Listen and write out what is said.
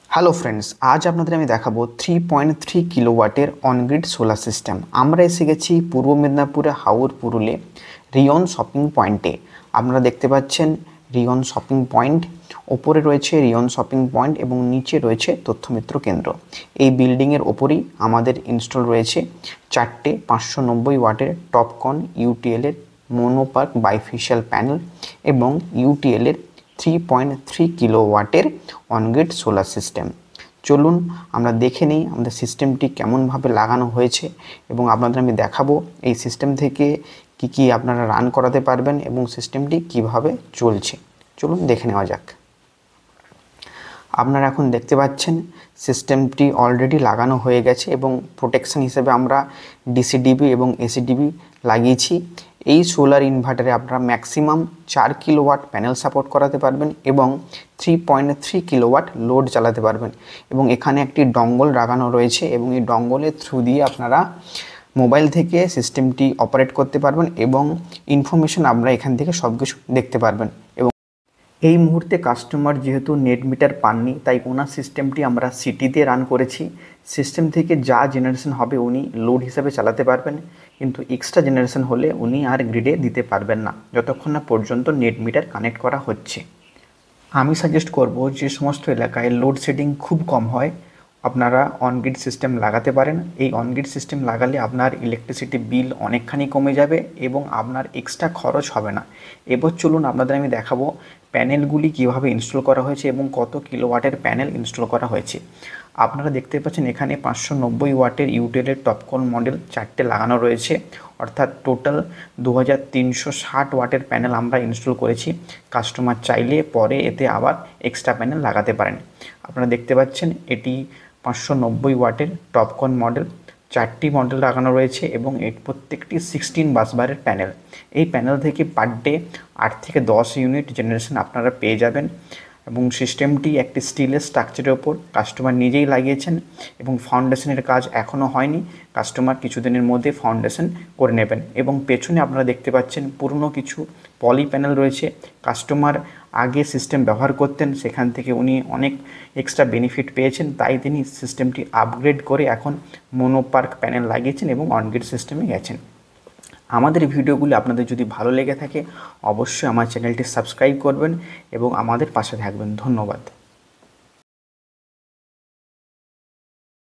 Hello friends, আজ আপনাদের আমি দেখাবো 3.3 কিলোওয়াটের অনগ্রিড সোলার সিস্টেম। আমরা এসে গেছি পূর্ব মেদিনীপুরে হাওর পুরুলে রিয়ন শপিং পয়েন্টে। আপনারা দেখতে পাচ্ছেন রিয়ন শপিং পয়েন্ট, ওপরে রয়েছে রিয়ন শপিং পয়েন্ট এবং নিচে রয়েছে তথ্যমিত্র কেন্দ্র। এই বিল্ডিংয়ের ওপরেই আমাদের ইনস্টল রয়েছে 4টে 590 ওয়াটের টপকন ইউটিএলের মোনোপার্ক বাইফেশিয়াল প্যানেল এবং ইউটিএলের 3.3 কিলোওয়াটের অনগ্রিড সোলার সিস্টেম। চলুন আমরা দেখে নিই আমাদের সিস্টেমটি কেমনভাবে লাগানো হয়েছে এবং আপনাদের আমি দেখাবো এই সিস্টেম থেকে কি আপনারা রান করাতে পারবেন এবং সিস্টেমটি কিভাবে চলছে। চলুন দেখে নেওয়া যাক। আপনারা এখন দেখতে পাচ্ছেন সিস্টেমটি অলরেডি লাগানো হয়ে গেছে এবং প্রোটেকশন হিসেবে আমরা ডিসিডিবি এবং এসিডিবি লাগিয়েছি। এই সোলার ইনভার্টারে আপনারা ম্যাক্সিমাম 4 কিলোওয়াট প্যানেল সাপোর্ট করাতে পারবেন এবং 3.3 কিলোওয়াট লোড চালাতে পারবেন এবং এখানে একটি ডঙ্গল লাগানো রয়েছে এবং এই ডঙ্গলের থ্রু দিয়ে আপনারা মোবাইল থেকে সিস্টেমটি অপারেট করতে পারবেন এবং ইনফরমেশন আপনারা এখান থেকে সব কিছু দেখতে পারবেন। এবং এই মুহূর্তে কাস্টমার যেহেতু নেট মিটার পাননি, তাই ওনার সিস্টেমটি আমরা সিটিতে রান করেছি। সিস্টেম থেকে যা জেনারেশন হবে উনি লোড হিসাবে চালাতে পারবেন, কিন্তু এক্সট্রা জেনারেশন হলে উনি আর গ্রিডে দিতে পারবেন না যতক্ষণ না পর্যন্ত নেট মিটার কানেক্ট করা হচ্ছে। আমি সাজেস্ট করব যে সমস্ত এলাকায় লোডশেডিং খুব কম হয় আপনারা অনগ্রিড সিস্টেম লাগাতে পারেন। এই অনগ্রিড সিস্টেম লাগালে আপনার ইলেকট্রিসিটি বিল অনেকখানি কমে যাবে এবং আপনার এক্সট্রা খরচ হবে না। এবার চলুন আপনাদের আমি দেখাবো প্যানেলগুলি কিভাবে ইনস্টল করা হয়েছে এবং কত কিলোওয়াটের প্যানেল ইনস্টল করা হয়েছে। আপনারা দেখতে পাচ্ছেন এখানে 590 ওয়াটের ইউটিএলের টপকন মডেল 4টে লাগানো রয়েছে, অর্থাৎ টোটাল 2360 ওয়াটের প্যানেল আমরা ইনস্টল করেছি। কাস্টমার চাইলে পরে এতে আবার এক্সট্রা প্যানেল লাগাতে পারেন। আপনারা দেখতে পাচ্ছেন এটি 590 ওয়াটের টপকন মডেল, 4টি মডেল লাগানো রয়েছে এবং এর প্রত্যেকটি 16 বাসবারের প্যানেল। এই প্যানেল থেকে পার ডে 8 থেকে 10 ইউনিট জেনারেশন আপনারা পেয়ে যাবেন এবং সিস্টেমটি একটি স্টিলের স্ট্রাকচারের ওপর কাস্টমার নিজেই লাগিয়েছেন এবং ফাউন্ডেশনের কাজ এখনও হয়নি। কাস্টমার কিছুদিনের মধ্যে ফাউন্ডেশন করে নেবেন এবং পেছনে আপনারা দেখতে পাচ্ছেন পুরনো কিছু পলি প্যানেল রয়েছে। কাস্টমার আগে সিস্টেম ব্যবহার করতেন, সেখান থেকে উনি অনেক এক্সট্রা বেনিফিট পেয়েছেন, তাই তিনি সিস্টেমটি আপগ্রেড করে এখন মোনোপার্ক প্যানেল লাগিয়েছেন এবং অনগ্রিড সিস্টেমে গেছেন। আমাদের ভিডিওগুলি আপনাদের যদি ভালো লেগে থাকে অবশ্যই আমার চ্যানেলটি সাবস্ক্রাইব করবেন এবং আমাদের পাশে থাকবেন। ধন্যবাদ।